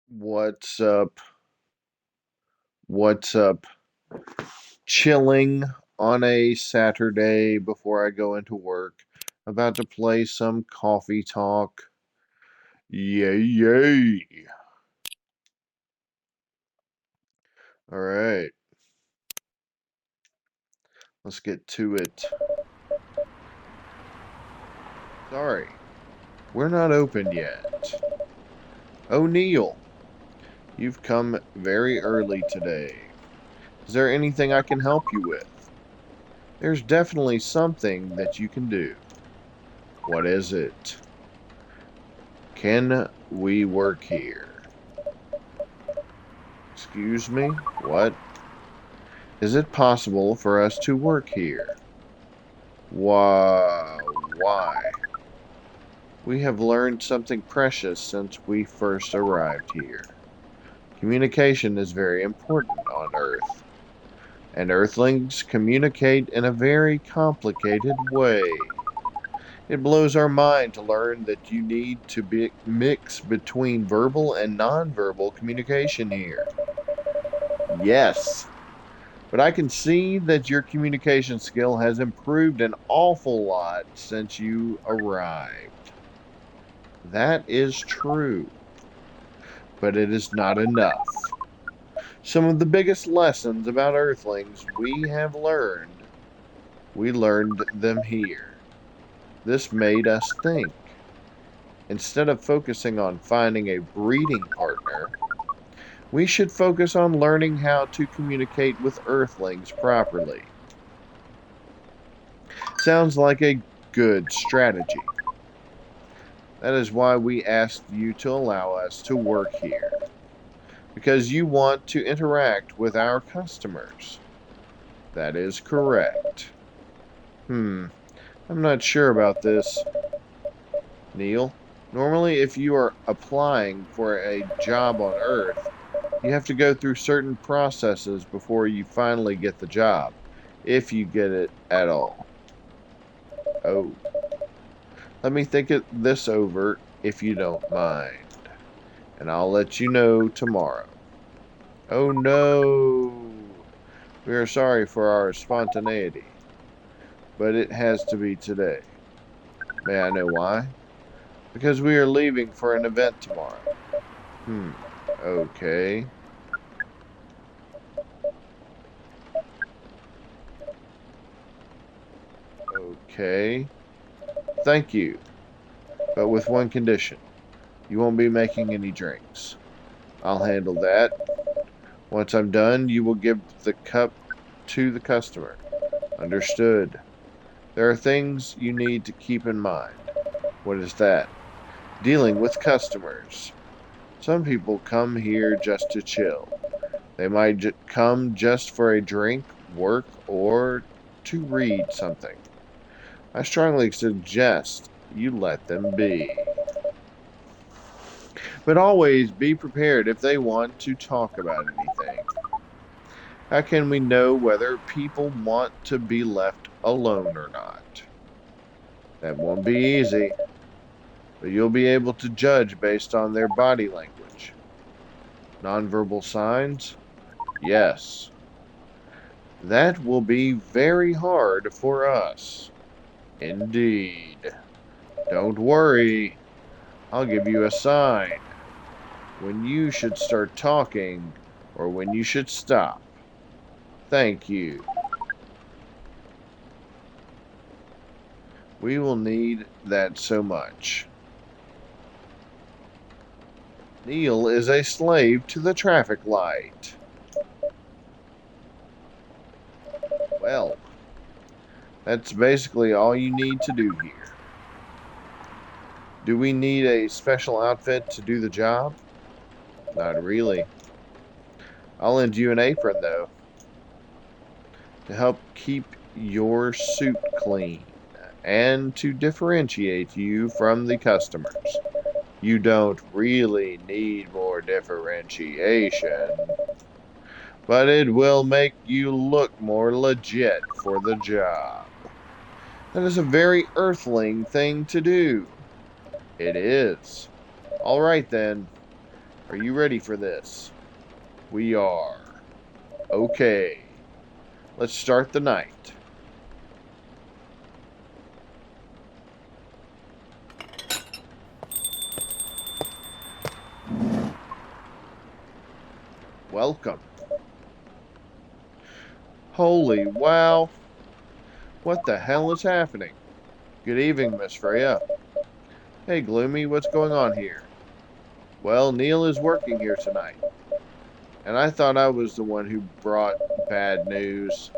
What's up? What's up? Chilling on a Saturday before I go into work. About to play some coffee talk. Yay, yay. All right, let's get to it. Sorry, we're not open yet. O'Neill, you've come very early today. Is there anything I can help you with? There's definitely something that you can do. What is it? Can we work here? Excuse me? What? Is it possible for us to work here? Why? Why? We have learned something precious since we first arrived here. Communication is very important on Earth, and Earthlings communicate in a very complicated way. It blows our mind to learn that you need to mix between verbal and nonverbal communication here. Yes, but I can see that your communication skill has improved an awful lot since you arrived. That is true, but it is not enough. Some of the biggest lessons about Earthlings we learned them here. This made us think. Instead of focusing on finding a breeding partner, we should focus on learning how to communicate with Earthlings properly. Sounds like a good strategy. That is why we asked you to allow us to work here, because you want to interact with our customers. That is correct. I'm not sure about this, Neil. Normally, if you are applying for a job on Earth, you have to go through certain processes before you finally get the job, if you get it at all. Oh, let me this over if you don't mind, and I'll let you know tomorrow. Oh no! We are sorry for our spontaneity, but it has to be today. May I know why? Because we are leaving for an event tomorrow. Hmm, okay. Okay. Thank you, but with one condition. You won't be making any drinks. I'll handle that. Once I'm done, you will give the cup to the customer. Understood. There are things you need to keep in mind. What is that? Dealing with customers. Some people come here just to chill. They might come just for a drink, work, or to read something. I strongly suggest you let them be. But always be prepared if they want to talk about anything. How can we know whether people want to be left alone or not? That won't be easy, but you'll be able to judge based on their body language. Nonverbal signs? Yes. That will be very hard for us. Indeed. Don't worry. I'll give you a sign when you should start talking or when you should stop. Thank you. We will need that so much. Neil is a slave to the traffic light. Well, that's basically all you need to do here. Do we need a special outfit to do the job? Not really. I'll lend you an apron, though, to help keep your suit clean and to differentiate you from the customers. You don't really need more differentiation, but it will make you look more legit for the job. That is a very Earthling thing to do. It is. All right then. Are you ready for this? We are. Okay. Let's start the night. Welcome. Holy wow. What the hell is happening? Good evening, Miss Freya. Hey, Gloomy, what's going on here? Well, Neil is working here tonight. And I thought I was the one who brought bad news.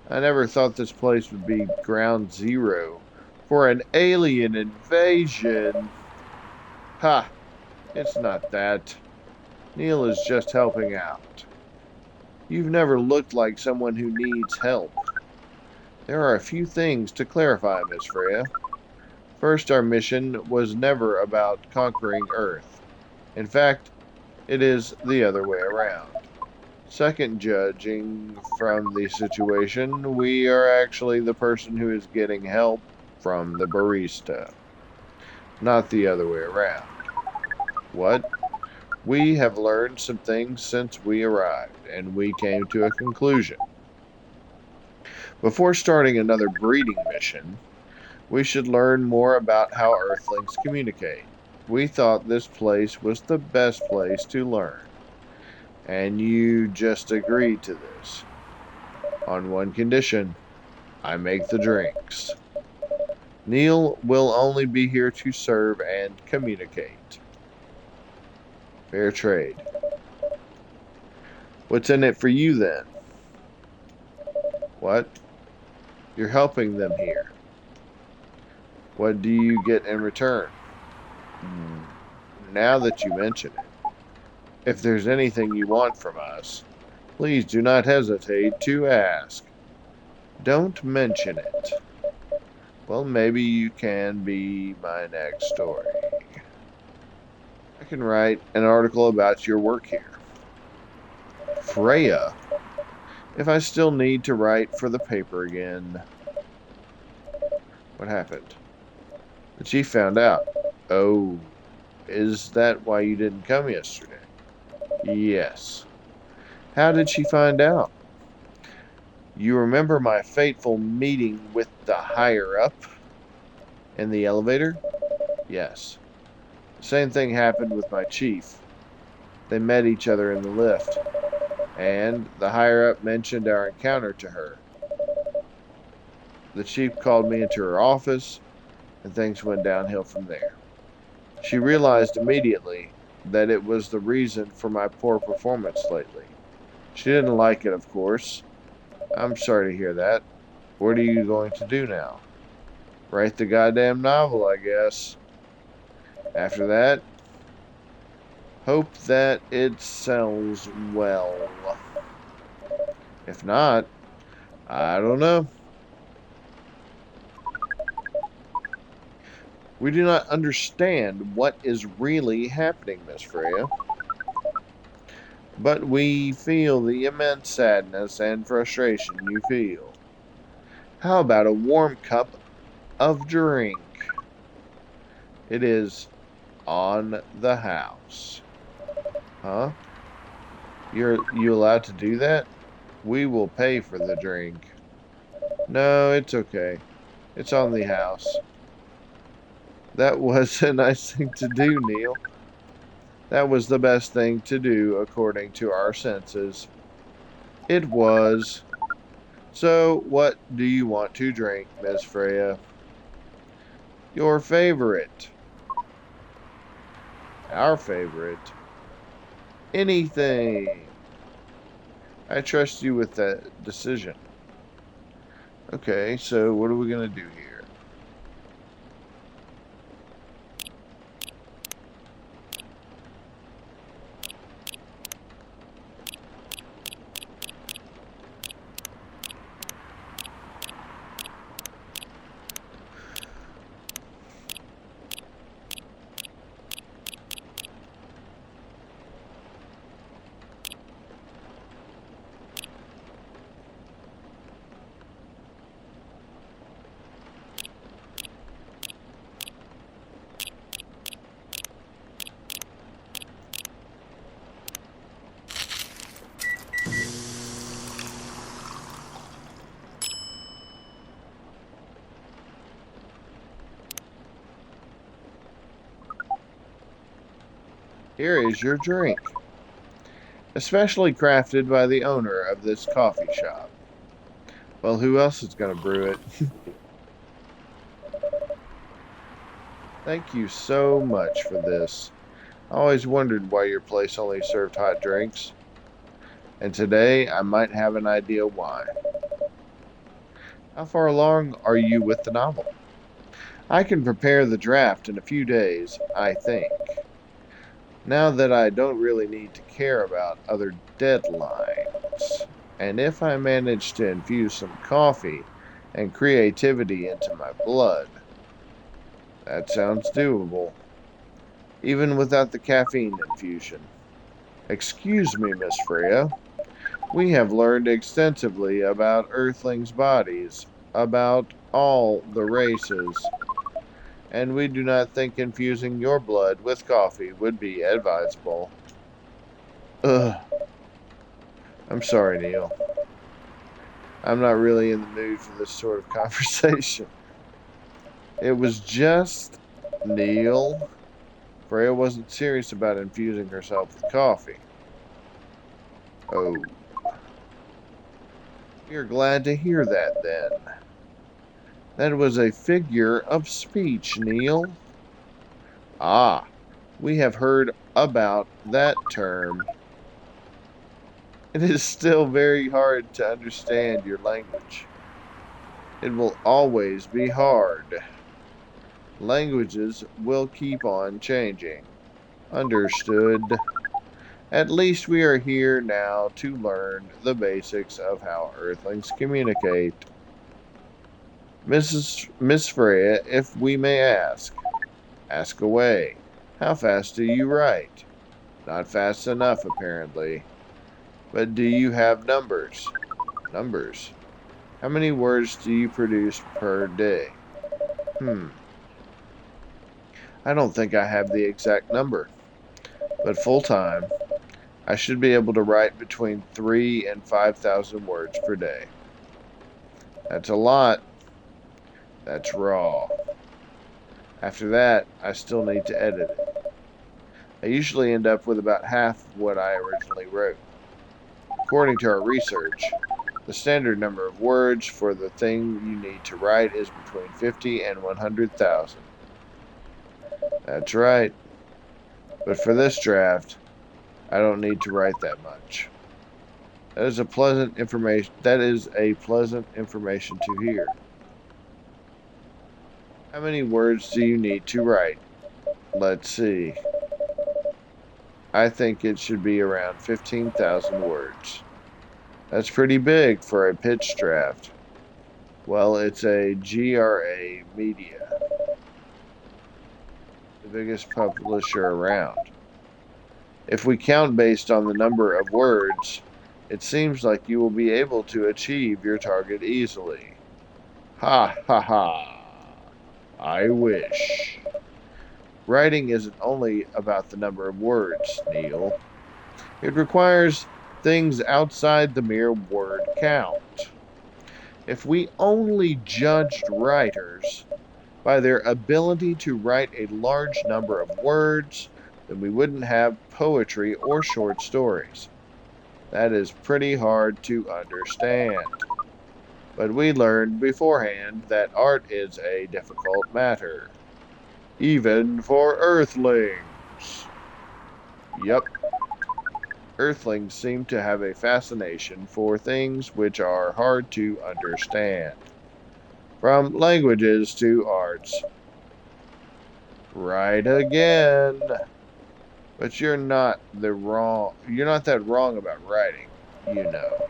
I never thought this place would be ground zero for an alien invasion. Ha! It's not that. Neil is just helping out. You've never looked like someone who needs help. There are a few things to clarify, Miss Freya. First, our mission was never about conquering Earth. In fact, it is the other way around. Second, judging from the situation, we are actually the person who is getting help from the barista, not the other way around. What? We have learned some things since we arrived, and we came to a conclusion. Before starting another breeding mission, we should learn more about how Earthlings communicate. We thought this place was the best place to learn, and you just agreed to this. On one condition, I make the drinks. Neil will only be here to serve and communicate. Fair trade. What's in it for you then? What? You're helping them here. What do you get in return? Now that you mention it, if there's anything you want from us, please do not hesitate to ask. Don't mention it. Well, maybe you can be my next story. I can write an article about your work here. Freya, if I still need to write for the paper again. What happened? The chief found out. Oh, is that why you didn't come yesterday? Yes. How did she find out? You remember my fateful meeting with the higher-up in the elevator? Yes. The same thing happened with my chief. They met each other in the lift, and the higher-up mentioned our encounter to her. The chief called me into her office, and things went downhill from there. She realized immediately that it was the reason for my poor performance lately. She didn't like it, of course. I'm sorry to hear that. What are you going to do now? Write the goddamn novel, I guess. After that, hope that it sells well. If not, I don't know. We do not understand what is really happening, Miss Freya. But we feel the immense sadness and frustration you feel. How about a warm cup of drink? It is on the house. Huh? You allowed to do that? We will pay for the drink. No, it's okay. It's on the house. That was a nice thing to do, Neil. That was the best thing to do according to our senses. It was. So, what do you want to drink, Miss Freya? Your favorite. Our favorite. Anything. I trust you with that decision. Okay, so what are we going to do here? Here is your drink, especially crafted by the owner of this coffee shop. Well, who else is going to brew it? Thank you so much for this. I always wondered why your place only served hot drinks, and today I might have an idea why. How far along are you with the novel? I can prepare the draft in a few days, I think. Now that I don't really need to care about other deadlines. And if I manage to infuse some coffee and creativity into my blood, that sounds doable, even without the caffeine infusion. Excuse me, Miss Freya. We have learned extensively about Earthlings' bodies, about all the races, and we do not think infusing your blood with coffee would be advisable. Ugh. I'm sorry, Neil. I'm not really in the mood for this sort of conversation. It was just Neil. Freya wasn't serious about infusing herself with coffee. Oh. We are glad to hear that, then. That was a figure of speech, Neil. Ah, we have heard about that term. It is still very hard to understand your language. It will always be hard. Languages will keep on changing. Understood. At least we are here now to learn the basics of how Earthlings communicate. Miss Freya, if we may ask, ask away. How fast do you write? Not fast enough, apparently. But do you have numbers? Numbers? How many words do you produce per day? I don't think I have the exact number. But full-time, I should be able to write between 3,000 and 5,000 words per day. That's a lot. That's raw. After that, I still need to edit it. I usually end up with about half of what I originally wrote. According to our research, the standard number of words for the thing you need to write is between 50 and 100,000. That's right. But for this draft, I don't need to write that much. That is a pleasant information to hear. How many words do you need to write? Let's see. I think it should be around 15,000 words. That's pretty big for a pitch draft. Well, it's a GRA Media, the biggest publisher around. If we count based on the number of words, it seems like you will be able to achieve your target easily. Ha ha ha. I wish. Writing isn't only about the number of words, Neil. It requires things outside the mere word count. If we only judged writers by their ability to write a large number of words, then we wouldn't have poetry or short stories. That is pretty hard to understand. But we learned beforehand that art is a difficult matter. Even for Earthlings. Yep. Earthlings seem to have a fascination for things which are hard to understand. From languages to arts. Right again. But you're not that wrong about writing, you know.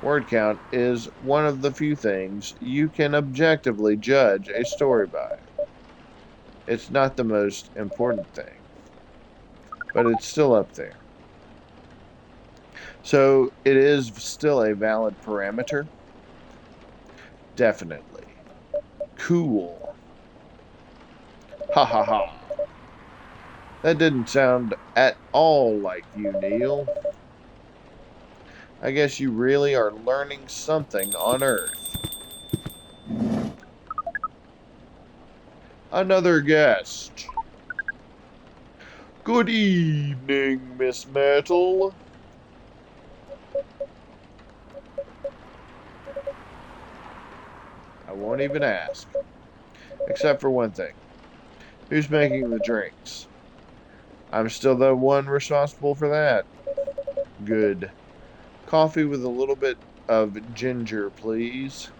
Word count is one of the few things you can objectively judge a story by. It's not the most important thing, but it's still up there. So it is still a valid parameter? Definitely. Cool. Ha ha ha. That didn't sound at all like you, Neil. I guess you really are learning something on Earth. Another guest. Good evening, Miss Myrtle. I won't even ask. Except for one thing. Who's making the drinks? I'm still the one responsible for that. Good. Coffee with a little bit of ginger, please.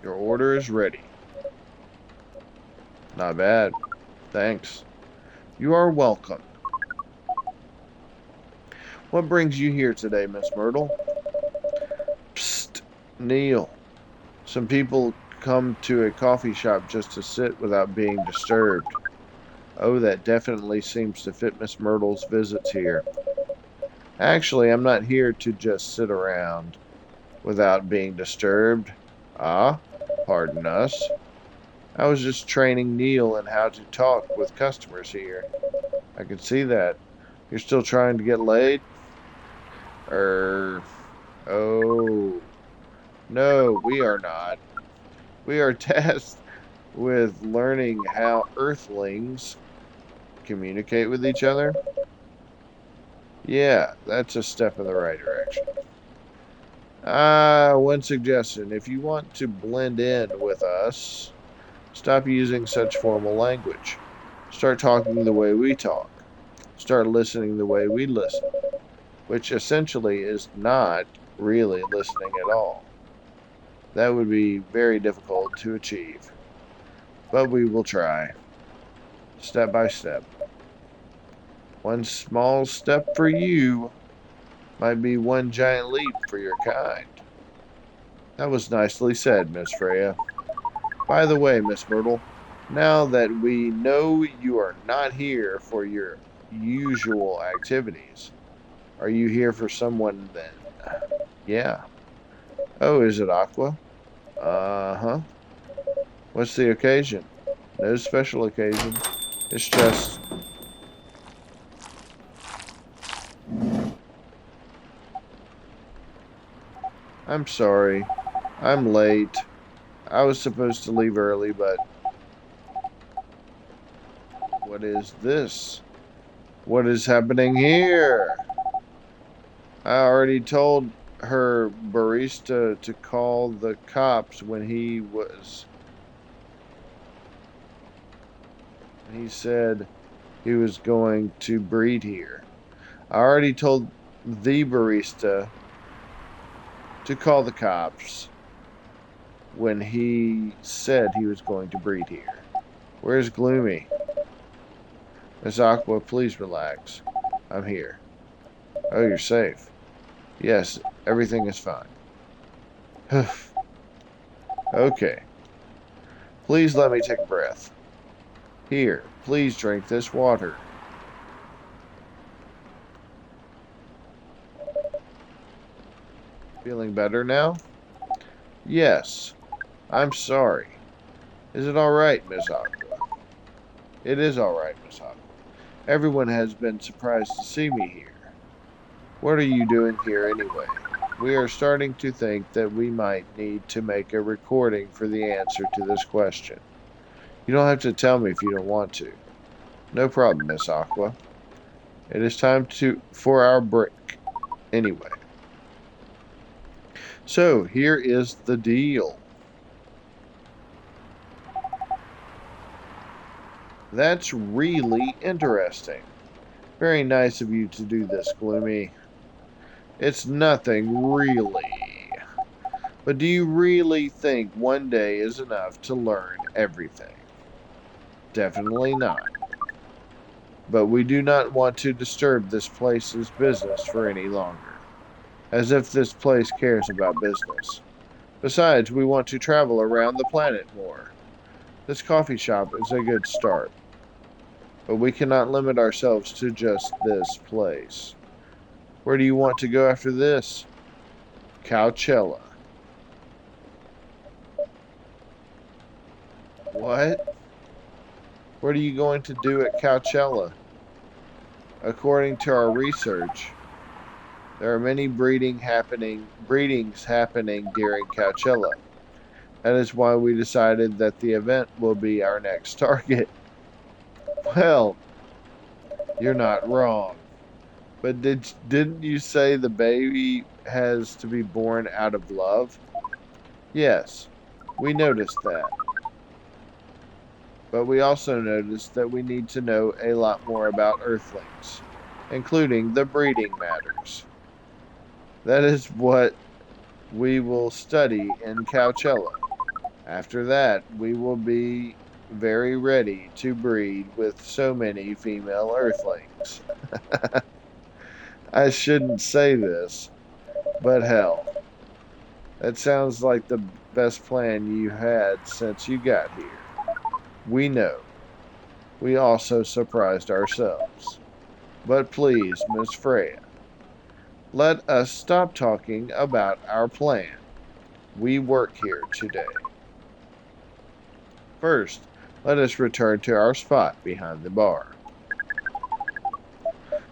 Your order is ready. Not bad. Thanks. You are welcome. What brings you here today, Miss Myrtle? Psst, Neil. Some people come to a coffee shop just to sit without being disturbed. Oh, that definitely seems to fit Miss Myrtle's visits here. Actually, I'm not here to just sit around without being disturbed. Ah, pardon us. I was just training Neil in how to talk with customers here. I can see that. You're still trying to get laid? Oh. No, we are not. We are tasked with learning how Earthlings communicate with each other. Yeah, that's a step in the right direction. One suggestion. If you want to blend in with us, stop using such formal language. Start talking the way we talk. Start listening the way we listen, which essentially is not really listening at all. That would be very difficult to achieve, but we will try, step by step. One small step for you might be one giant leap for your kind. That was nicely said, Miss Freya. By the way, Miss Myrtle, now that we know you are not here for your usual activities, are you here for someone then? Yeah. Oh, is it Aqua? Uh-huh. What's the occasion? No special occasion. It's just... I'm sorry. I'm late. I was supposed to leave early, but... What is this? What is happening here? I already told her barista to call the cops when he said he was going to breed here. I already told the barista to call the cops when he said he was going to breed here. Where's Gloomy? Miss Aqua, please relax. I'm here. Oh, you're safe. Yes, everything is fine. Okay. Please let me take a breath. Here, please drink this water. Feeling better now? Yes. I'm sorry. Is it alright, Miss Aqua? It is alright, Miss Aqua. Everyone has been surprised to see me here. What are you doing here anyway? We are starting to think that we might need to make a recording for the answer to this question. You don't have to tell me if you don't want to. No problem, Miss Aqua. It is time for our break. Anyway. So, here is the deal. That's really interesting. Very nice of you to do this, Gloomy. It's nothing, really. But do you really think one day is enough to learn everything? Definitely not. But we do not want to disturb this place's business for any longer. As if this place cares about business. Besides, we want to travel around the planet more. This coffee shop is a good start. But we cannot limit ourselves to just this place. Where do you want to go after this? Coachella. What? What are you going to do at Coachella? According to our research, there are many breedings happening during Coachella. That is why we decided that the event will be our next target. Well, you're not wrong. But didn't you say the baby has to be born out of love? Yes, we noticed that. But we also noticed that we need to know a lot more about Earthlings, including the breeding matters. That is what we will study in Coachella. After that, we will be very ready to breed with so many female Earthlings. I shouldn't say this, but hell, that sounds like the best plan you had since you got here. We know. We also surprised ourselves. But please, Miss Freya, let us stop talking about our plan. We work here today. First, let us return to our spot behind the bar.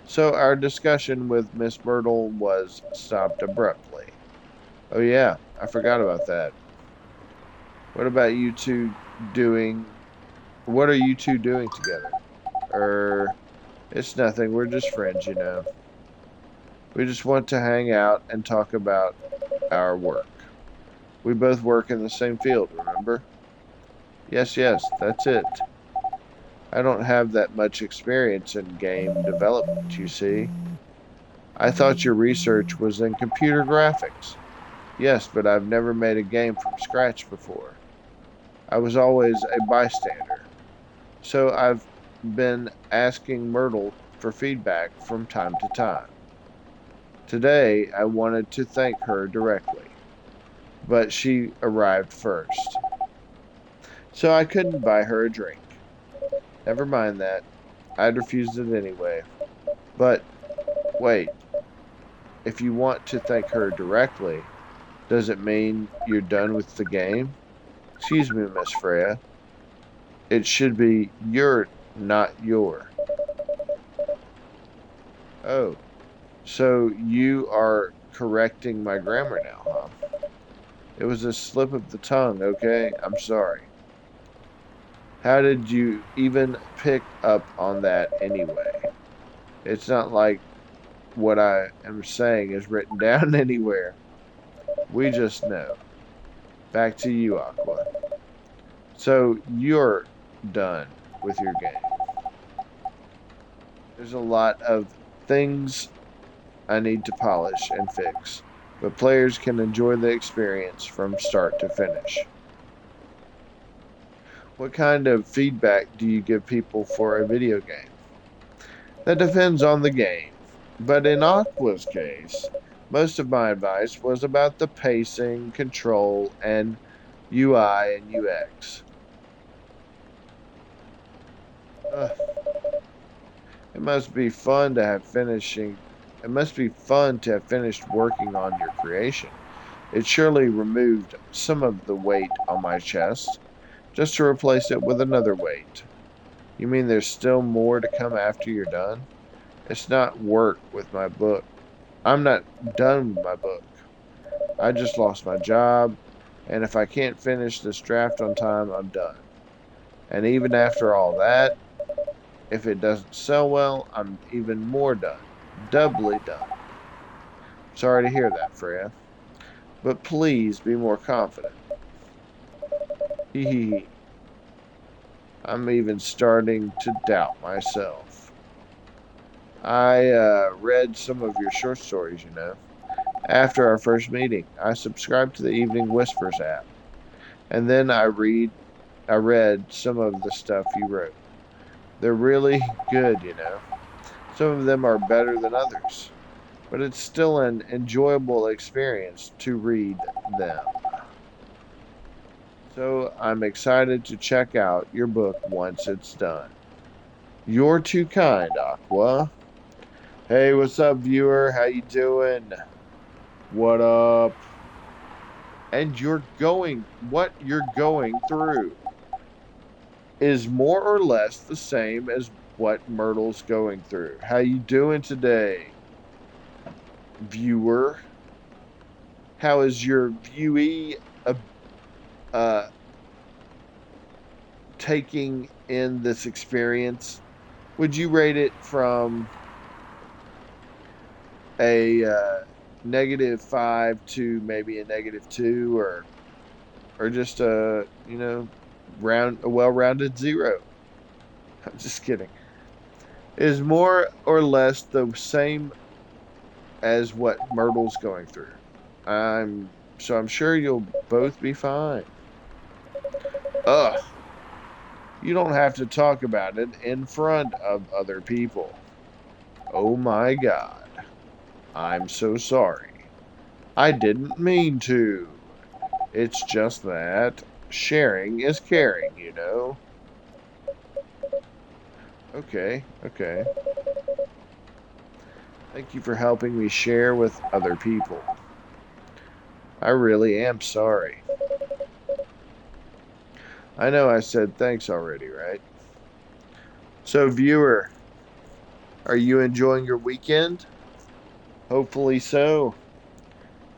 So our discussion with Miss Myrtle was stopped abruptly. Oh yeah, I forgot about that. What are you two doing together? It's nothing. We're just friends, you know. We just want to hang out and talk about our work. We both work in the same field, remember? Yes, that's it. I don't have that much experience in game development, you see. I thought your research was in computer graphics. Yes, but I've never made a game from scratch before. I was always a bystander. So I've been asking Myrtle for feedback from time to time. Today, I wanted to thank her directly, but she arrived first. So I couldn't buy her a drink. Never mind that. I'd refused it anyway. But, wait. If you want to thank her directly, does it mean you're done with the game? Excuse me, Miss Freya. It should be your, not your. Oh, so you are correcting my grammar now, huh? It was a slip of the tongue, okay? I'm sorry. How did you even pick up on that anyway? It's not like what I am saying is written down anywhere. We just know. Back to you, Aqua. So you're done with your game. There's a lot of things I need to polish and fix, but players can enjoy the experience from start to finish. What kind of feedback do you give people for a video game? That depends on the game, but in Aqua's case, most of my advice was about the pacing, control, and UI and UX. It must be fun to have finished working on your creation. It surely removed some of the weight on my chest, just to replace it with another weight. You mean there's still more to come after you're done? It's not work with my book. I'm not done with my book. I just lost my job, and if I can't finish this draft on time, I'm done. And even after all that, if it doesn't sell well, I'm even more done. Doubly done. Sorry to hear that, Freya. But please be more confident. Hee hee hee. I'm even starting to doubt myself. I read some of your short stories, you know. After our first meeting, I subscribed to the Evening Whispers app. And then I read some of the stuff you wrote. They're really good, you know. Some of them are better than others. But it's still an enjoyable experience to read them. So I'm excited to check out your book once it's done. You're too kind, Aqua. Hey, what's up, viewer? How you doing? What up? And what you're going through is more or less the same as what Myrtle's going through. How you doing today, viewer? How is your viewee uh, uh, taking in this experience? Would you rate it from a -5 to maybe a -2, or just a well-rounded 0? I'm just kidding. It is more or less the same as what Myrtle's going through. I'm sure you'll both be fine. Ugh. You don't have to talk about it in front of other people. Oh my God. I'm so sorry. I didn't mean to. It's just that sharing is caring, you know? Okay. Thank you for helping me share with other people. I really am sorry. I know I said thanks already, right? So, viewer, are you enjoying your weekend? Hopefully so.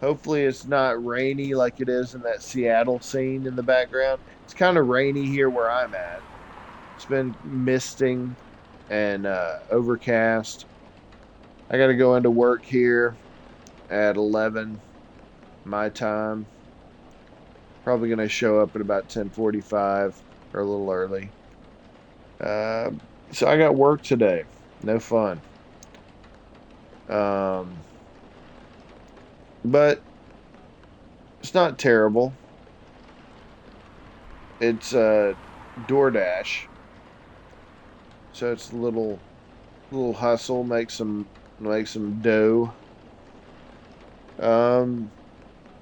Hopefully it's not rainy like it is in that Seattle scene in the background. It's kind of rainy here where I'm at. It's been misting and overcast. I got to go into work here at 11 my time. Probably going to show up at about 10:45 or a little early. So I got work today. No fun. But it's not terrible. It's DoorDash. So it's a little hustle, make some dough.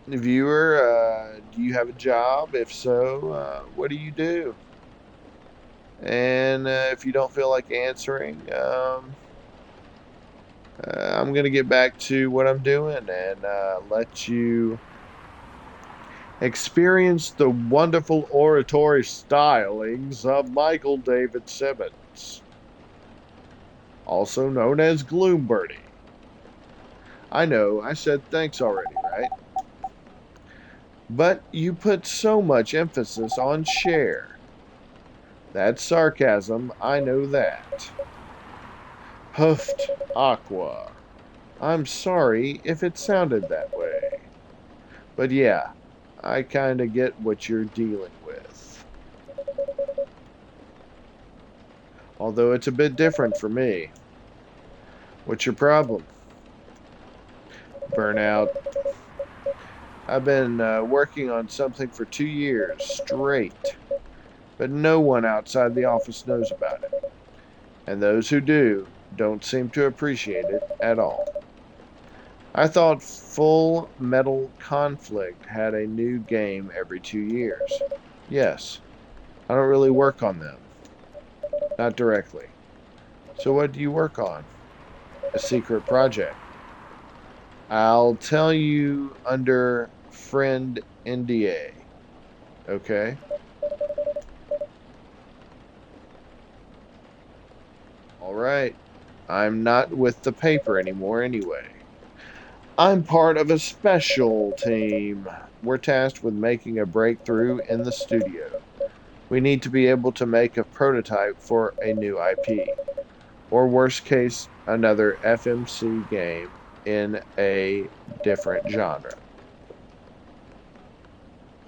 Viewer, do you have a job? If so, what do you do? And if you don't feel like answering, I'm going to get back to what I'm doing and let you experience the wonderful oratory stylings of Michael David Simmons, also known as Gloombirdie. I know, I said thanks already, right? But you put so much emphasis on share. That's sarcasm, I know that. Huffed Aqua. I'm sorry if it sounded that way. But yeah, I kinda get what you're dealing with. Although it's a bit different for me. What's your problem? Burnout. I've been working on something for 2 years straight, but no one outside the office knows about it. And those who do don't seem to appreciate it at all. I thought Full Metal Conflict had a new game every 2 years. Yes, I don't really work on them. Not directly. So what do you work on? A secret project. I'll tell you under friend NDA. Okay? Alright. I'm not with the paper anymore anyway. I'm part of a special team. We're tasked with making a breakthrough in the studio. We need to be able to make a prototype for a new IP. Or worst case, another FMC game in a different genre.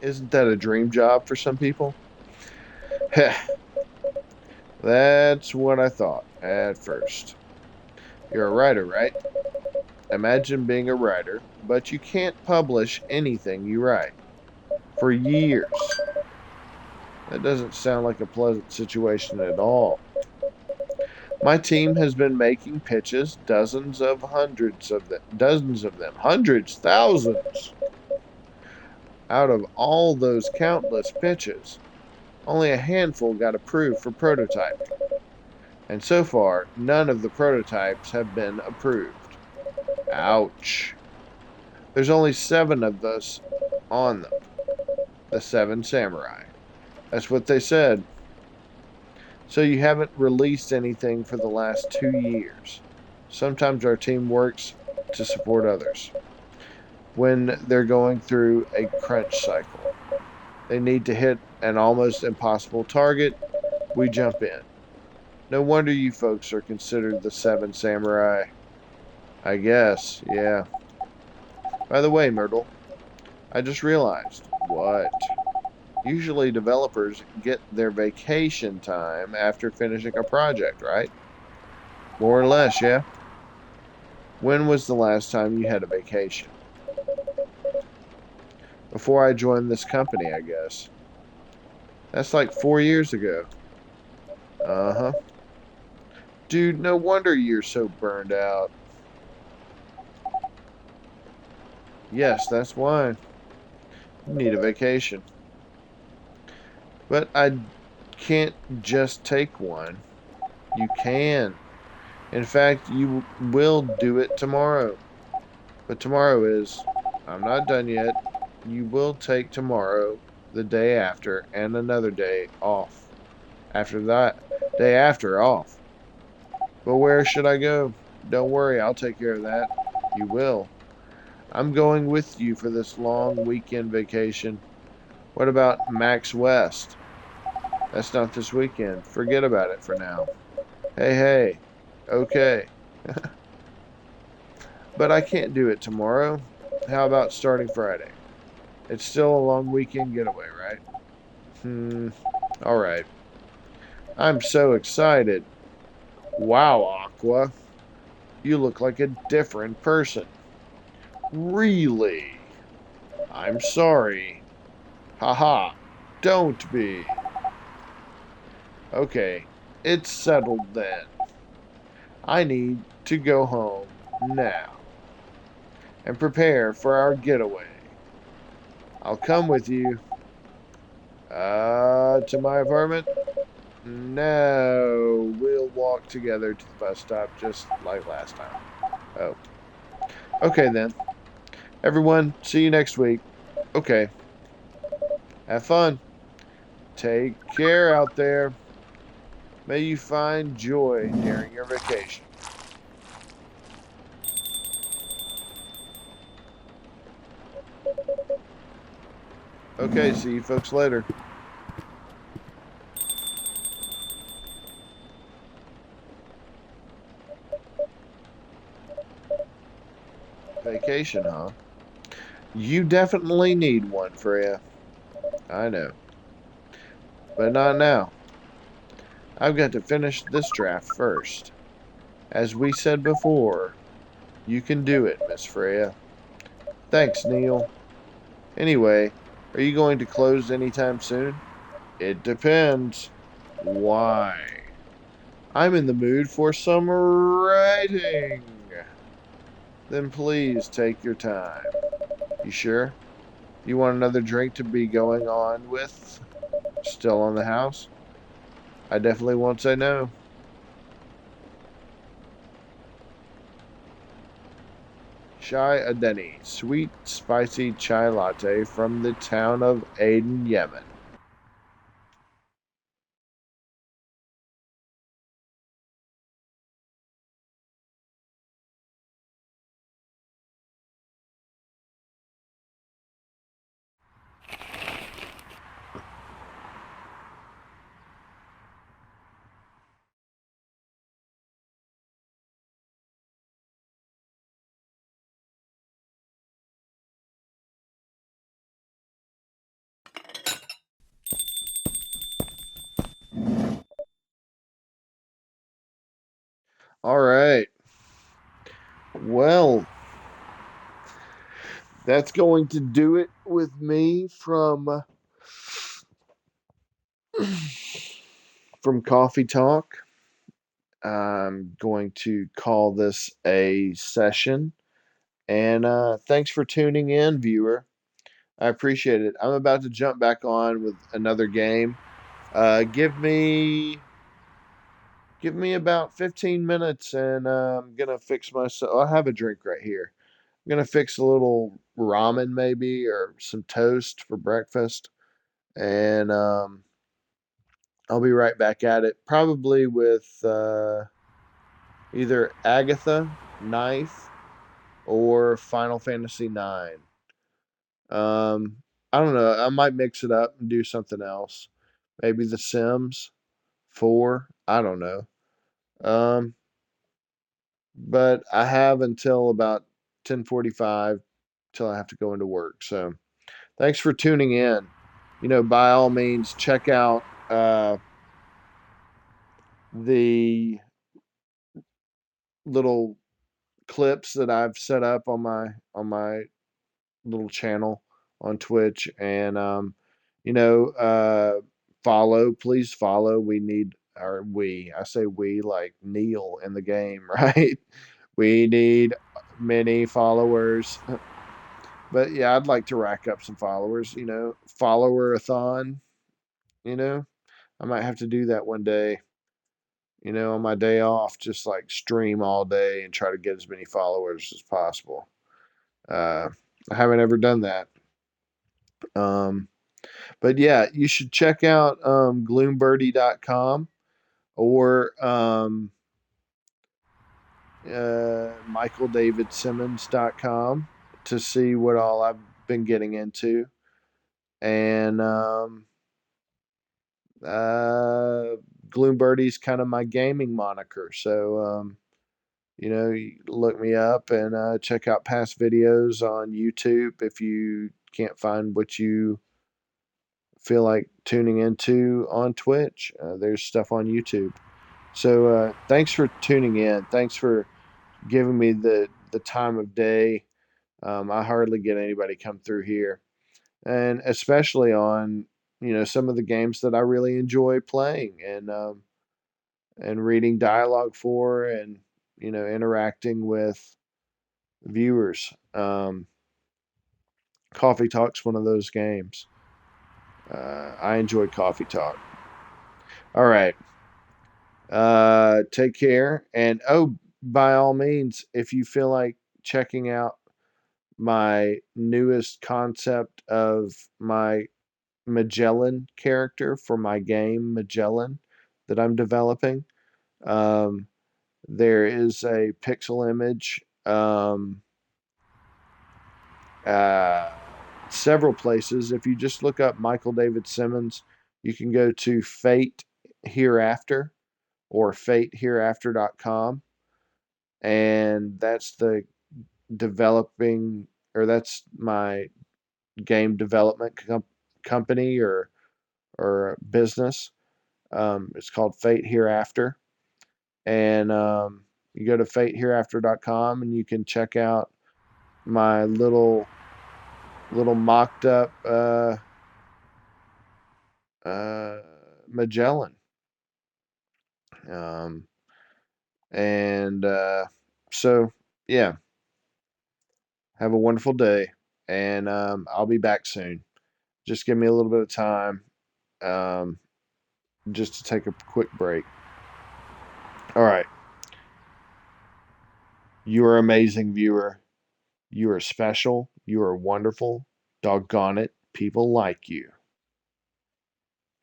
Isn't that a dream job for some people? Heh. That's what I thought at first. You're a writer, right? Imagine being a writer, but you can't publish anything you write. For years. That doesn't sound like a pleasant situation at all. My team has been making pitches, dozens of them, hundreds, thousands. Out of all those countless pitches, only a handful got approved for prototyping. And so far, none of the prototypes have been approved. Ouch. There's only 7 of us on them. The 7 samurai. That's what they said. So you haven't released anything for the last 2 years. Sometimes our team works to support others. When they're going through a crunch cycle, they need to hit an almost impossible target, we jump in. No wonder you folks are considered the 7 samurai. I guess, yeah. By the way, Myrtle, I just realized. What? Usually developers get their vacation time after finishing a project, right? More or less, yeah. When was the last time you had a vacation? Before I joined this company, I guess. That's like 4 years ago. Uh-huh. Dude, no wonder you're so burned out. Yes, that's why. You need a vacation. But I can't just take one. You can. In fact, you will do it tomorrow. But tomorrow is... I'm not done yet. You will take tomorrow, the day after, and another day off. After that, day after off. But where should I go? Don't worry, I'll take care of that. You will. I'm going with you for this long weekend vacation. What about Max West? That's not this weekend. Forget about it for now. Hey, hey. Okay. But I can't do it tomorrow. How about starting Friday? It's still a long weekend getaway, right? Alright. I'm so excited. Wow, Aqua. You look like a different person. Really? I'm sorry. Haha. Don't be. Okay. It's settled then. I need to go home now and prepare for our getaway. I'll come with you. To my apartment? No, we'll walk together to the bus stop just like last time. Oh. Okay then. Everyone, see you next week. Okay. Have fun. Take care out there. May you find joy during your vacation. Okay, see you folks later. Vacation, huh? You definitely need one, Freya. I know. But not now. I've got to finish this draft first. As we said before, you can do it, Miss Freya. Thanks, Neil. Anyway, are you going to close anytime soon? It depends. Why? I'm in the mood for some writing. Then please take your time. You sure? You want another drink to be going on with? Still on the house? I definitely won't say no. Chai Adeni, sweet, spicy chai latte from the town of Aden, Yemen. All right. Well, that's going to do it with me from Coffee Talk. I'm going to call this a session. And thanks for tuning in, viewer. I appreciate it. I'm about to jump back on with another game. Give me about 15 minutes, and I'm gonna fix myself. I have a drink right here. gonna fix a little ramen maybe or some toast for breakfast, and I'll be right back at it. Probably with either Agatha, Knife, or Final Fantasy IX. I don't know. I might mix it up and do something else. Maybe The Sims 4. I don't know. Um, but I have until about 10:45 till I have to go into work. So thanks for tuning in. By all means, check out the little clips that I've set up on my little channel on Twitch, and you know, uh, please follow. We need, or I say we like Neil in the game, right? We need many followers. But yeah, I'd like to rack up some followers, follower-a-thon, you know. I might have to do that one day, on my day off, just like stream all day and try to get as many followers as possible. Uh, I haven't ever done that. Um, but yeah, you should check out gloombirdie.com or michaeldavidsimmons.com to see what all I've been getting into. And uh, Gloombirdie's kind of my gaming moniker. So, you look me up and check out past videos on YouTube if you can't find what you feel like tuning into on Twitch. There's stuff on YouTube. So thanks for tuning in. Thanks for giving me the time of day. I hardly get anybody come through here, and especially on some of the games that I really enjoy playing and reading dialogue for, and interacting with viewers. Coffee Talk's one of those games. I enjoy Coffee Talk. All right. Take care. And oh, by all means, if you feel like checking out my newest concept of my Magellan character for my game Magellan that I'm developing, um, there is a pixel image. Uh, Several places. If you just look up Michael David Simmons, you can go to Fate Hereafter or fatehereafter.com, and that's the developing, or that's my game development company or business. It's called Fate Hereafter, and you go to fatehereafter.com and you can check out my little mocked up uh, Magellan. Um, and so, yeah, have a wonderful day, and I'll be back soon. Just give me a little bit of time, um, just to take a quick break. All right. You are amazing, viewer. You are special. You are wonderful. Doggone it. People like you.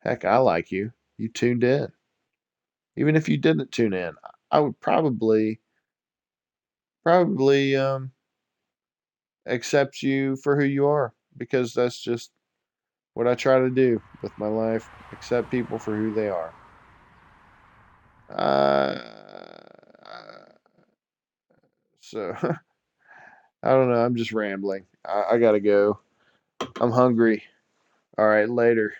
Heck, I like you. You tuned in. Even if you didn't tune in, I would probably accept you for who you are, because that's just what I try to do with my life. Accept people for who they are. Uh, so I don't know. I'm just rambling. I gotta go. I'm hungry. All right, later.